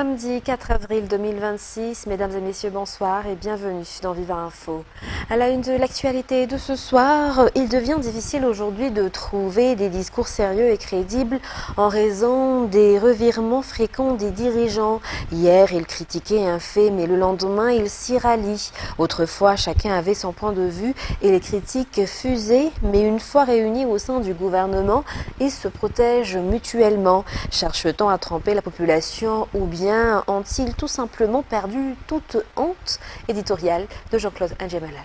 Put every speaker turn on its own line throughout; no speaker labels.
Samedi 4 avril 2026, mesdames et messieurs, bonsoir et bienvenue dans Viva Info. À la une de l'actualité de ce soir, il devient difficile aujourd'hui de trouver des discours sérieux et crédibles en raison des revirements fréquents des dirigeants. Hier, ils critiquaient un fait, mais le lendemain, ils s'y rallient. Autrefois, chacun avait son point de vue et les critiques fusaient, mais une fois réunis au sein du gouvernement, ils se protègent mutuellement. Cherche-t-on à tromper la population ou bien ont-ils tout simplement perdu toute honte? Éditorial de Jean-Claude Ndjemalal.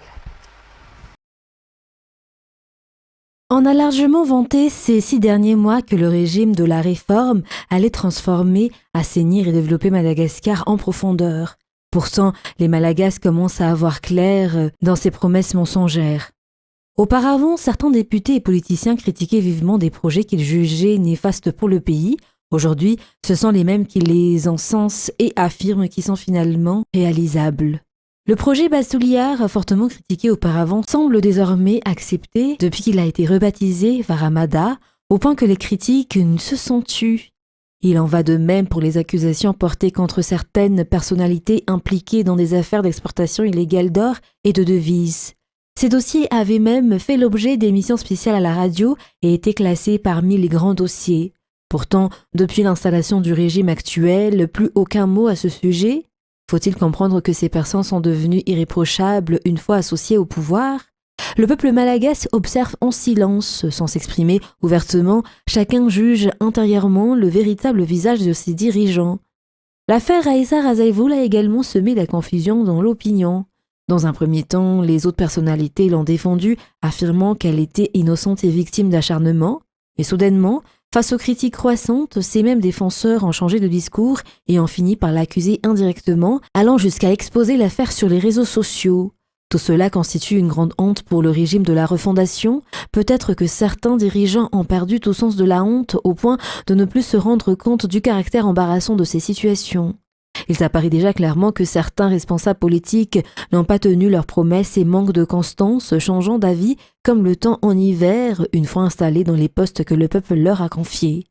On a largement vanté ces 6 derniers mois que le régime de la réforme allait transformer, assainir et développer Madagascar en profondeur. Pourtant, les Malagasy commencent à avoir clair dans ces promesses mensongères. Auparavant, certains députés et politiciens critiquaient vivement des projets qu'ils jugeaient néfastes pour le pays. Aujourd'hui, ce sont les mêmes qui les encensent et affirment qu'ils sont finalement réalisables. Le projet Bassouliar, fortement critiqué auparavant, semble désormais accepté depuis qu'il a été rebaptisé Varamada, au point que les critiques se sont tues. Il en va de même pour les accusations portées contre certaines personnalités impliquées dans des affaires d'exportation illégale d'or et de devises. Ces dossiers avaient même fait l'objet d'émissions spéciales à la radio et étaient classés parmi les grands dossiers. Pourtant, depuis l'installation du régime actuel, plus aucun mot à ce sujet. Faut-il comprendre que ces personnes sont devenues irréprochables une fois associées au pouvoir? Le peuple malagasy observe en silence, sans s'exprimer ouvertement. Chacun juge intérieurement le véritable visage de ses dirigeants. L'affaire Raïssa Razaïvoul a également semé la confusion dans l'opinion. Dans un premier temps, les autres personnalités l'ont défendue, affirmant qu'elle était innocente et victime d'acharnement. Et soudainement, face aux critiques croissantes, ces mêmes défenseurs ont changé de discours et ont fini par l'accuser indirectement, allant jusqu'à exposer l'affaire sur les réseaux sociaux. Tout cela constitue une grande honte pour le régime de la refondation. Peut-être que certains dirigeants ont perdu tout sens de la honte au point de ne plus se rendre compte du caractère embarrassant de ces situations. Il s'apparaît déjà clairement que certains responsables politiques n'ont pas tenu leurs promesses et manquent de constance, changeant d'avis comme le temps en hiver, une fois installés dans les postes que le peuple leur a confiés.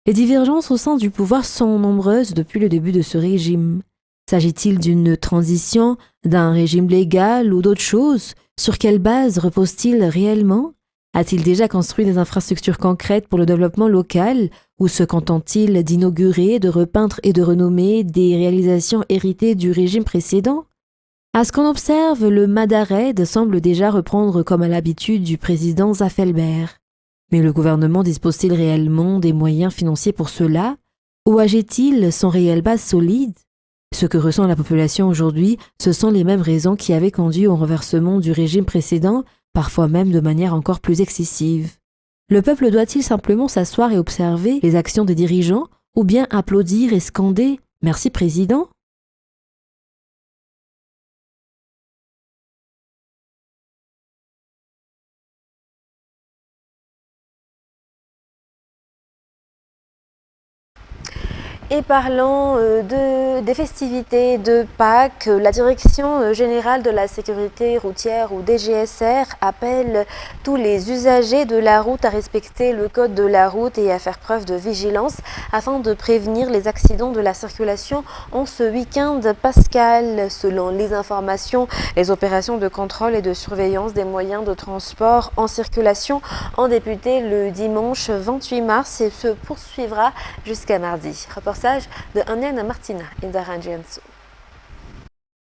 Les divergences au sein du pouvoir sont nombreuses depuis le début de ce régime. S'agit-il d'une transition, d'un régime légal ou d'autre chose? Sur quelle base repose-t-il réellement? A-t-il déjà construit des infrastructures concrètes pour le développement local ou se contente-t-il d'inaugurer, de repeindre et de renommer des réalisations héritées du régime précédent? À ce qu'on observe, le Madared semble déjà reprendre comme à l'habitude du président Zafelber. Mais le gouvernement dispose-t-il réellement des moyens financiers pour cela? Ou agit-il sans réelle base solide? Ce que ressent la population aujourd'hui, ce sont les mêmes raisons qui avaient conduit au renversement du régime précédent, parfois même de manière encore plus excessive. Le peuple doit-il simplement s'asseoir et observer les actions des dirigeants, ou bien applaudir et scander « Merci président » ?
Et parlant des festivités de Pâques, la Direction générale de la sécurité routière ou DGSR appelle tous les usagers de la route à respecter le code de la route et à faire preuve de vigilance afin de prévenir les accidents de la circulation en ce week-end pascal. Selon les informations, les opérations de contrôle et de surveillance des moyens de transport en circulation ont débuté le dimanche 28 mars et se poursuivra jusqu'à mardi. De Aniana Martina Indarangiansu.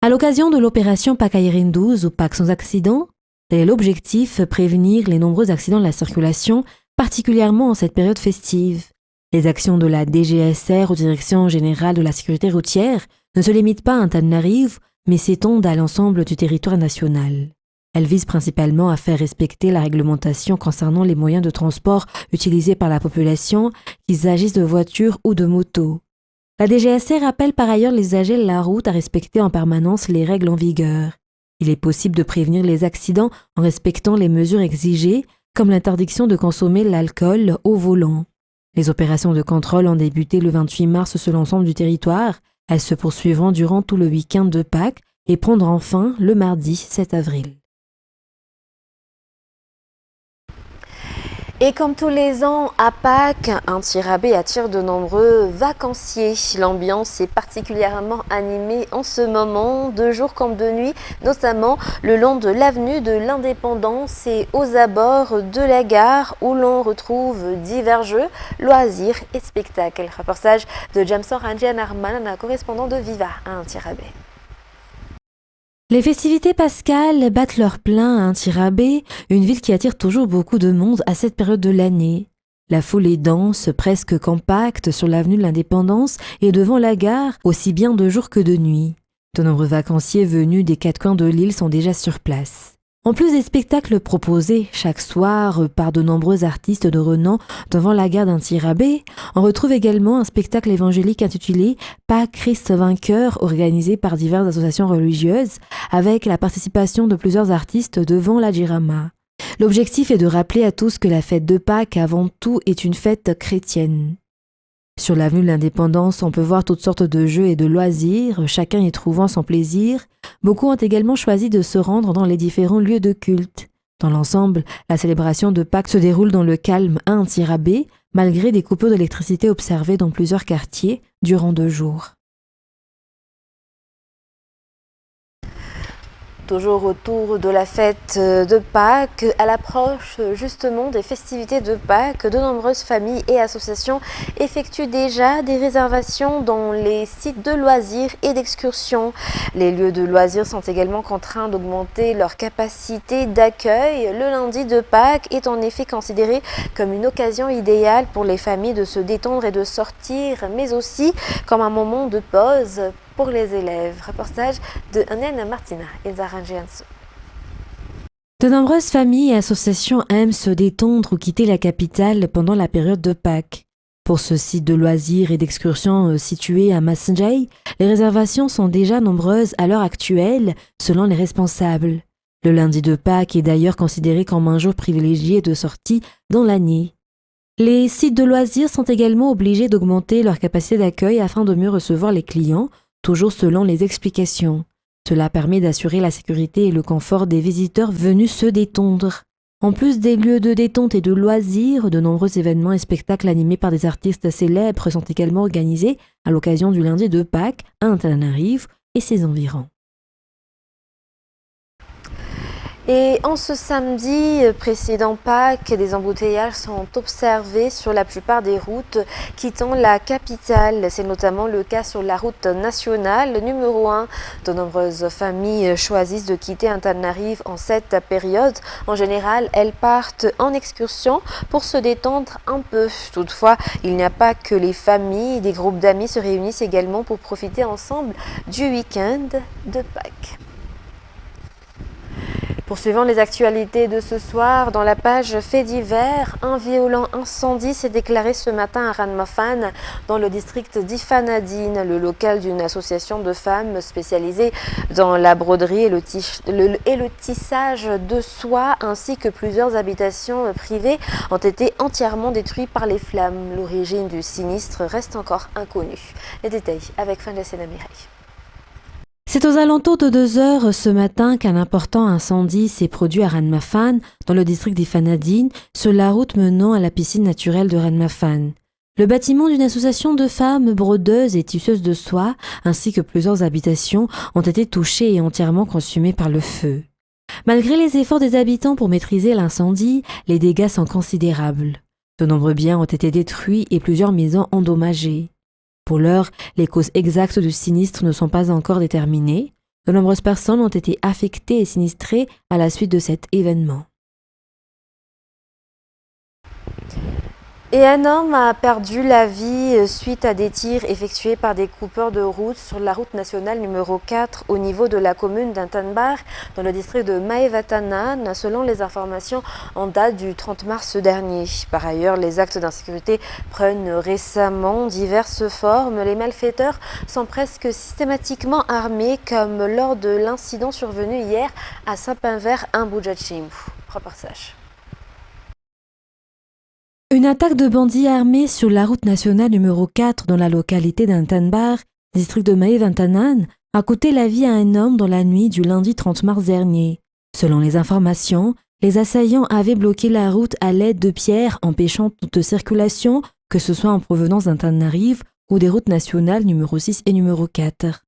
À l'occasion de l'opération Pâques Aérienne 12 ou Pâques sans accident, tel est l'objectif, prévenir les nombreux accidents de la circulation, particulièrement en cette période festive. Les actions de la DGSR ou Direction générale de la sécurité routière ne se limitent pas à Antananarivo, mais s'étendent à l'ensemble du territoire national. Elles visent principalement à faire respecter la réglementation concernant les moyens de transport utilisés par la population, qu'il s'agisse de voitures ou de motos. La DGSR appelle par ailleurs les usagers de la route à respecter en permanence les règles en vigueur. Il est possible de prévenir les accidents en respectant les mesures exigées, comme l'interdiction de consommer l'alcool au volant. Les opérations de contrôle ont débuté le 28 mars sur l'ensemble du territoire. Elles se poursuivront durant tout le week-end de Pâques et prendront fin le mardi 7 avril.
Et comme tous les ans, à Pâques, un tirabé attire de nombreux vacanciers. L'ambiance est particulièrement animée en ce moment, de jour comme de nuit, notamment le long de l'avenue de l'Indépendance et aux abords de la gare où l'on retrouve divers jeux, loisirs et spectacles. Reportage de Jameson Ranjian Arman, un correspondant de Viva à un tirabé.
Les festivités pascales battent leur plein à Intirabé, une ville qui attire toujours beaucoup de monde à cette période de l'année. La foule est dense, presque compacte, sur l'avenue de l'Indépendance et devant la gare, aussi bien de jour que de nuit. De nombreux vacanciers venus des quatre coins de l'île sont déjà sur place. En plus des spectacles proposés chaque soir par de nombreux artistes de renom devant la gare d'Intirabé, on retrouve également un spectacle évangélique intitulé Pâques Christ vainqueur, organisé par diverses associations religieuses, avec la participation de plusieurs artistes devant la Jirama. L'objectif est de rappeler à tous que la fête de Pâques avant tout est une fête chrétienne. Sur l'avenue de l'Indépendance, on peut voir toutes sortes de jeux et de loisirs, chacun y trouvant son plaisir. Beaucoup ont également choisi de se rendre dans les différents lieux de culte. Dans l'ensemble, la célébration de Pâques se déroule dans le calme à Intirabé, malgré des coupures d'électricité observées dans plusieurs quartiers durant 2 jours.
Toujours autour de la fête de Pâques, à l'approche justement des festivités de Pâques, de nombreuses familles et associations effectuent déjà des réservations dans les sites de loisirs et d'excursions. Les lieux de loisirs sont également contraints d'augmenter leur capacité d'accueil. Le lundi de Pâques est en effet considéré comme une occasion idéale pour les familles de se détendre et de sortir, mais aussi comme un moment de pause pour les élèves. Reportage de Anne Martina et Zara Gianso.
De nombreuses familles et associations aiment se détendre ou quitter la capitale pendant la période de Pâques. Pour ce site de loisirs et d'excursions situé à Masnjay, les réservations sont déjà nombreuses à l'heure actuelle, selon les responsables. Le lundi de Pâques est d'ailleurs considéré comme un jour privilégié de sortie dans l'année. Les sites de loisirs sont également obligés d'augmenter leur capacité d'accueil afin de mieux recevoir les clients, toujours selon les explications. Cela permet d'assurer la sécurité et le confort des visiteurs venus se détendre. En plus des lieux de détente et de loisirs, de nombreux événements et spectacles animés par des artistes célèbres sont également organisés à l'occasion du lundi de Pâques à Antananarivo et ses environs.
Et en ce samedi précédent Pâques, des embouteillages sont observés sur la plupart des routes quittant la capitale. C'est notamment le cas sur la route nationale numéro 1. De nombreuses familles choisissent de quitter Antananarivo en cette période. En général, elles partent en excursion pour se détendre un peu. Toutefois, il n'y a pas que les familles, des groupes d'amis se réunissent également pour profiter ensemble du week-end de Pâques. Poursuivant les actualités de ce soir, dans la page Faits divers, un violent incendie s'est déclaré ce matin à Ranmafan, dans le district d'Ifanadine, le local d'une association de femmes spécialisée dans la broderie et le tissage de soie, ainsi que plusieurs habitations privées ont été entièrement détruites par les flammes. L'origine du sinistre reste encore inconnue. Les détails avec Fandesena Mireille.
C'est aux alentours de 2 heures ce matin qu'un important incendie s'est produit à Ranmafan, dans le district d'Ifanadine, sur la route menant à la piscine naturelle de Ranmafan. Le bâtiment d'une association de femmes brodeuses et tisseuses de soie, ainsi que plusieurs habitations, ont été touchées et entièrement consumées par le feu. Malgré les efforts des habitants pour maîtriser l'incendie, les dégâts sont considérables. De nombreux biens ont été détruits et plusieurs maisons endommagées. Pour l'heure, les causes exactes du sinistre ne sont pas encore déterminées. De nombreuses personnes ont été affectées et sinistrées à la suite de cet événement.
Et un homme a perdu la vie suite à des tirs effectués par des coupeurs de route sur la route nationale numéro 4 au niveau de la commune d'Intanbar dans le district de Maevatanan, selon les informations en date du 30 mars dernier. Par ailleurs, les actes d'insécurité prennent récemment diverses formes. Les malfaiteurs sont presque systématiquement armés comme lors de l'incident survenu hier à Saint-Pinvert-Imbujachimbu. Reportage.
Une attaque de bandits armés sur la route nationale numéro 4 dans la localité d'Intanbar, district de Maevatanan, a coûté la vie à un homme dans la nuit du lundi 30 mars dernier. Selon les informations, Les assaillants avaient bloqué la route à l'aide de pierres, empêchant toute circulation, que ce soit en provenance d'Antananarive ou des routes nationales numéro 6 et numéro 4.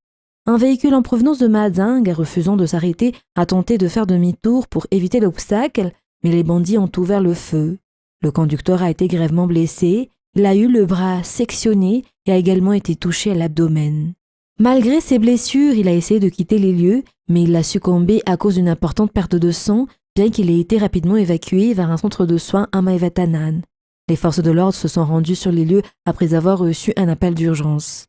Un véhicule en provenance de Madingue, refusant de s'arrêter, a tenté de faire demi-tour pour éviter l'obstacle, mais les bandits ont ouvert le feu. Le conducteur a été grièvement blessé, il a eu le bras sectionné et a également été touché à l'abdomen. Malgré ses blessures, il a essayé de quitter les lieux, mais il a succombé à cause d'une importante perte de sang, bien qu'il ait été rapidement évacué vers un centre de soins à Maïvatanan. Les forces de l'ordre se sont rendues sur les lieux après avoir reçu un appel d'urgence.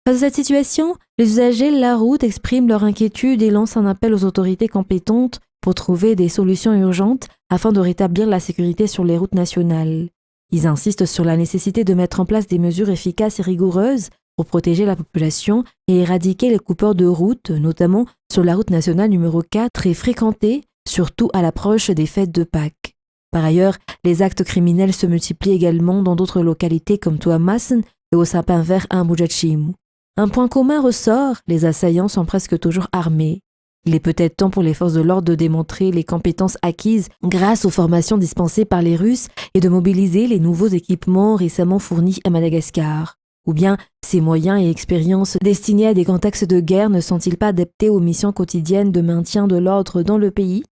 Face à cette situation, les usagers de la route expriment leur inquiétude et lancent un appel aux autorités compétentes pour trouver des solutions urgentes afin de rétablir la sécurité sur les routes nationales. Ils insistent sur la nécessité de mettre en place des mesures efficaces et rigoureuses pour protéger la population et éradiquer les coupeurs de route, notamment sur la route nationale numéro 4 très fréquentée, surtout à l'approche des fêtes de Pâques. Par ailleurs, les actes criminels se multiplient également dans d'autres localités comme Tuamassen et au Sapin Vert à Mujachim. Un point commun ressort, les assaillants sont presque toujours armés. Il est peut-être temps pour les forces de l'ordre de démontrer les compétences acquises grâce aux formations dispensées par les Russes et de mobiliser les nouveaux équipements récemment fournis à Madagascar. Ou bien, ces moyens et expériences destinés à des contextes de guerre ne sont-ils pas adaptés aux missions quotidiennes de maintien de l'ordre dans le pays ?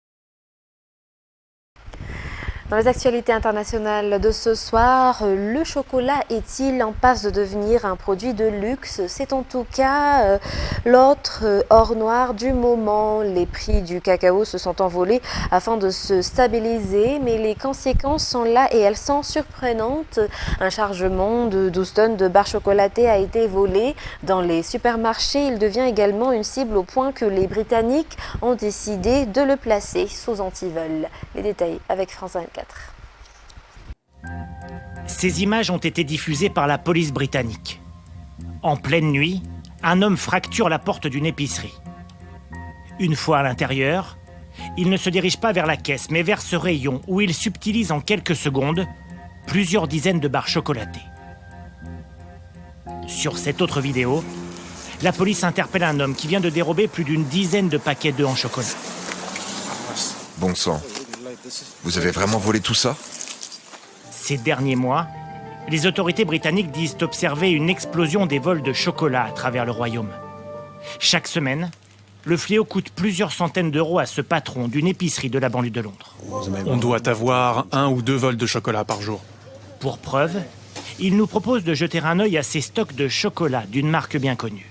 Dans les actualités internationales de ce soir, le chocolat est-il en passe de devenir un produit de luxe? C'est en tout cas l'autre or noir du moment. Les prix du cacao se sont envolés afin de se stabiliser, mais les conséquences sont là et elles sont surprenantes. Un chargement de 12 tonnes de barres chocolatées a été volé dans les supermarchés. Il devient également une cible au point que les Britanniques ont décidé de le placer sous antivol. Les détails avec France 24.
Ces images ont été diffusées par la police britannique. En pleine nuit, un homme fracture la porte d'une épicerie. Une fois à l'intérieur, il ne se dirige pas vers la caisse, mais vers ce rayon où il subtilise en quelques secondes plusieurs dizaines de barres chocolatées. Sur cette autre vidéo, la police interpelle un homme qui vient de dérober plus d'une dizaine de paquets d'œufs en chocolat.
Bon sang, vous avez vraiment volé tout ça ?
Ces derniers mois, les autorités britanniques disent observer une explosion des vols de chocolat à travers le royaume. Chaque semaine, le fléau coûte plusieurs centaines d'euros à ce patron d'une épicerie de la banlieue de Londres.
On doit avoir 1 ou 2 vols de chocolat par jour.
Pour preuve, il nous propose de jeter un œil à ces stocks de chocolat d'une marque bien connue.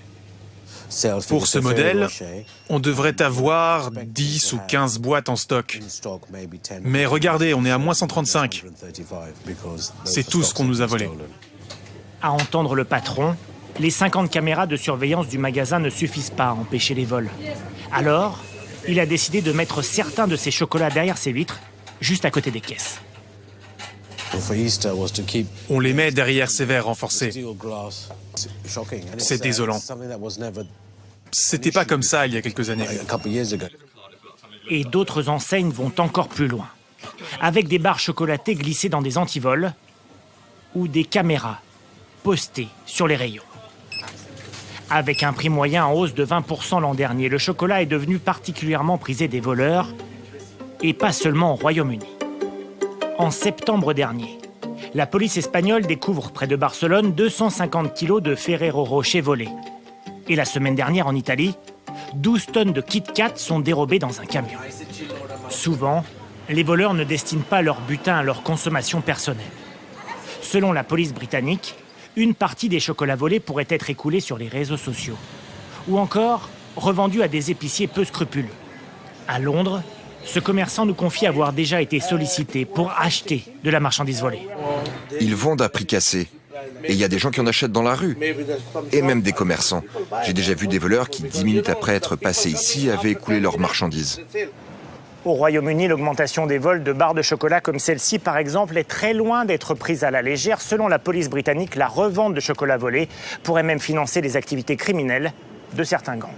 Pour ce modèle, on devrait avoir 10 ou 15 boîtes en stock. Mais regardez, on est à moins 135. C'est tout ce qu'on nous a volé.
À entendre le patron, les 50 caméras de surveillance du magasin ne suffisent pas à empêcher les vols. Alors, il a décidé de mettre certains de ces chocolats derrière ses vitres, juste à côté des caisses.
On les met derrière ces verres renforcés. C'est désolant. C'était pas comme ça il y a quelques années.
Et d'autres enseignes vont encore plus loin, avec des barres chocolatées glissées dans des antivols ou des caméras postées sur les rayons. Avec un prix moyen en hausse de 20% l'an dernier, le chocolat est devenu particulièrement prisé des voleurs, et pas seulement au Royaume-Uni. En septembre dernier, la police espagnole découvre près de Barcelone 250 kilos de Ferrero Rocher volés. Et la semaine dernière en Italie, 12 tonnes de Kit Kat sont dérobées dans un camion. Souvent, les voleurs ne destinent pas leur butin à leur consommation personnelle. Selon la police britannique, une partie des chocolats volés pourrait être écoulée sur les réseaux sociaux. Ou encore, revendue à des épiciers peu scrupuleux. À Londres, ce commerçant nous confie avoir déjà été sollicité pour acheter de la marchandise volée.
Ils vendent à prix cassé. Et il y a des gens qui en achètent dans la rue. Et même des commerçants. J'ai déjà vu des voleurs qui, 10 minutes après être passés ici, avaient écoulé leurs marchandises.
Au Royaume-Uni, l'augmentation des vols de barres de chocolat comme celle-ci, par exemple, est très loin d'être prise à la légère. Selon la police britannique, la revente de chocolat volé pourrait même financer les activités criminelles de certains gangs.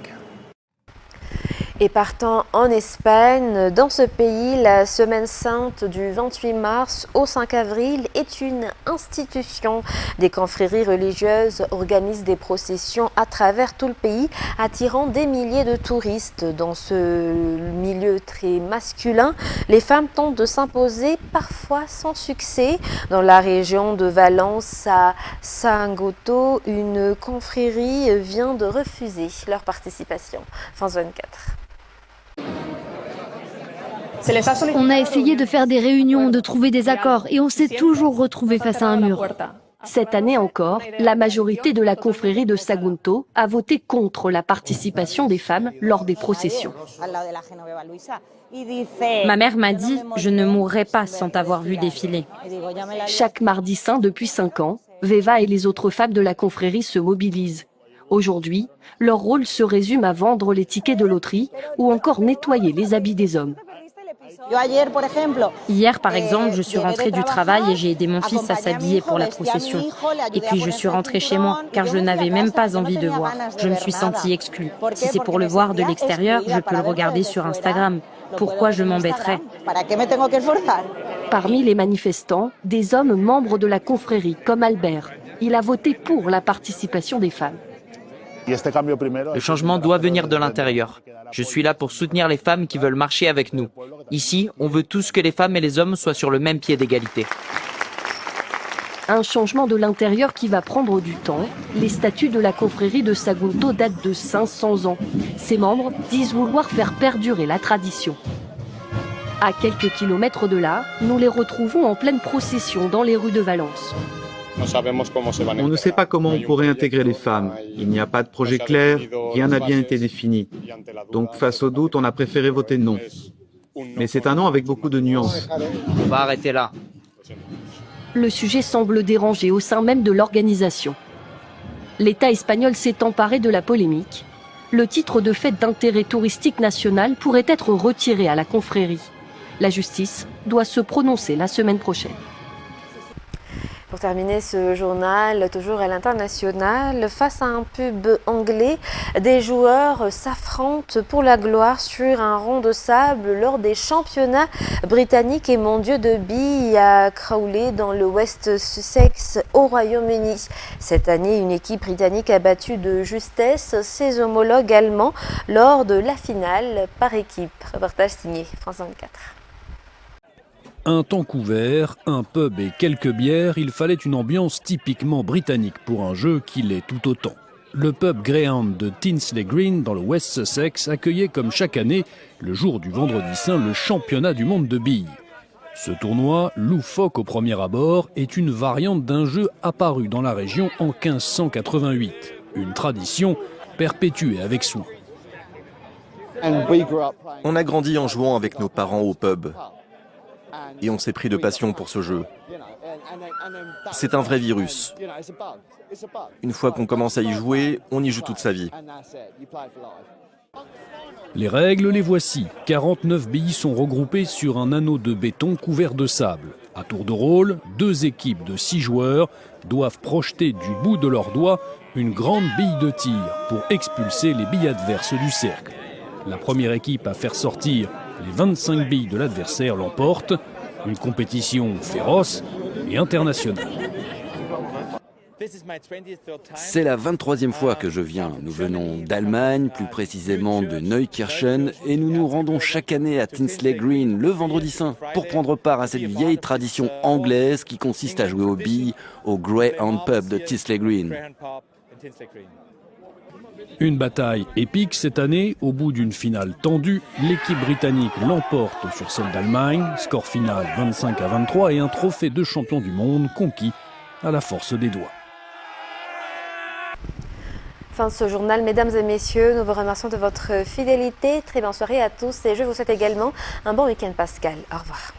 Et partant en Espagne, dans ce pays, la Semaine sainte du 28 mars au 5 avril est une institution. Des confréries religieuses organisent des processions à travers tout le pays, attirant des milliers de touristes. Dans ce milieu très masculin, les femmes tentent de s'imposer, parfois sans succès. Dans la région de Valence à Sagunto, une confrérie vient de refuser leur participation. France 24.
On a essayé de faire des réunions, de trouver des accords et on s'est toujours retrouvé face à un mur.
Cette année encore, la majorité de la confrérie de Sagunto a voté contre la participation des femmes lors des processions.
Ma mère m'a dit « Je ne mourrai pas sans t'avoir vu défiler ».
Chaque mardi saint depuis 5 ans, Veva et les autres femmes de la confrérie se mobilisent. Aujourd'hui, leur rôle se résume à vendre les tickets de loterie ou encore nettoyer les habits des hommes.
Hier, par exemple, je suis rentrée du travail et j'ai aidé mon fils à s'habiller pour la procession. Et puis je suis rentrée chez moi, car je n'avais même pas envie de voir. Je me suis sentie exclue. Si c'est pour le voir de l'extérieur, je peux le regarder sur Instagram. Pourquoi je m'embêterais?
Parmi les manifestants, des hommes membres de la confrérie, comme Albert. Il a voté pour la participation des femmes.
Le changement doit venir de l'intérieur. Je suis là pour soutenir les femmes qui veulent marcher avec nous. Ici, on veut tous que les femmes et les hommes soient sur le même pied d'égalité.
Un changement de l'intérieur qui va prendre du temps. Les statuts de la confrérie de Sagunto datent de 500 ans. Ses membres disent vouloir faire perdurer la tradition. À quelques kilomètres de là, nous les retrouvons en pleine procession dans les rues de Valence.
On ne sait pas comment on pourrait intégrer les femmes. Il n'y a pas de projet clair, rien n'a bien été défini. Donc face au doute, on a préféré voter non. Mais c'est un non avec beaucoup de nuances.
On va arrêter là.
Le sujet semble déranger au sein même de l'organisation. L'État espagnol s'est emparé de la polémique. Le titre de fête d'intérêt touristique national pourrait être retiré à la confrérie. La justice doit se prononcer la semaine prochaine.
Pour terminer ce journal, toujours à l'international, face à un pub anglais, des joueurs s'affrontent pour la gloire sur un rond de sable lors des championnats britanniques et mondiaux de billes à Crawley dans le West Sussex au Royaume-Uni. Cette année, une équipe britannique a battu de justesse ses homologues allemands lors de la finale par équipe. Reportage signé France 24.
Un temps couvert, un pub et quelques bières, il fallait une ambiance typiquement britannique pour un jeu qui l'est tout autant. Le pub Greyhound de Tinsley Green dans le West Sussex accueillait comme chaque année, le jour du vendredi saint, le championnat du monde de billes. Ce tournoi, loufoque au premier abord, est une variante d'un jeu apparu dans la région en 1588. Une tradition perpétuée avec soin.
On a grandi en jouant avec nos parents au pub. Et on s'est pris de passion pour ce jeu. C'est un vrai virus. Une fois qu'on commence à y jouer, on y joue toute sa vie.
Les règles, les voici. 49 billes sont regroupées sur un anneau de béton couvert de sable. À tour de rôle, 2 équipes de 6 joueurs doivent projeter du bout de leurs doigts une grande bille de tir pour expulser les billes adverses du cercle. La première équipe à faire sortir les 25 billes de l'adversaire l'emporte. Une compétition féroce et internationale.
C'est la 23e fois que je viens. Nous venons d'Allemagne, plus précisément de Neukirchen, et nous nous rendons chaque année à Tinsley Green le vendredi saint pour prendre part à cette vieille tradition anglaise qui consiste à jouer aux billes au Greyhound Pub de Tinsley Green.
Une bataille épique cette année, au bout d'une finale tendue, l'équipe britannique l'emporte sur celle d'Allemagne, score final 25-23 et un trophée de champion du monde conquis à la force des doigts.
Fin de ce journal, mesdames et messieurs, nous vous remercions de votre fidélité. Très bonne soirée à tous et je vous souhaite également un bon week-end pascal. Au revoir.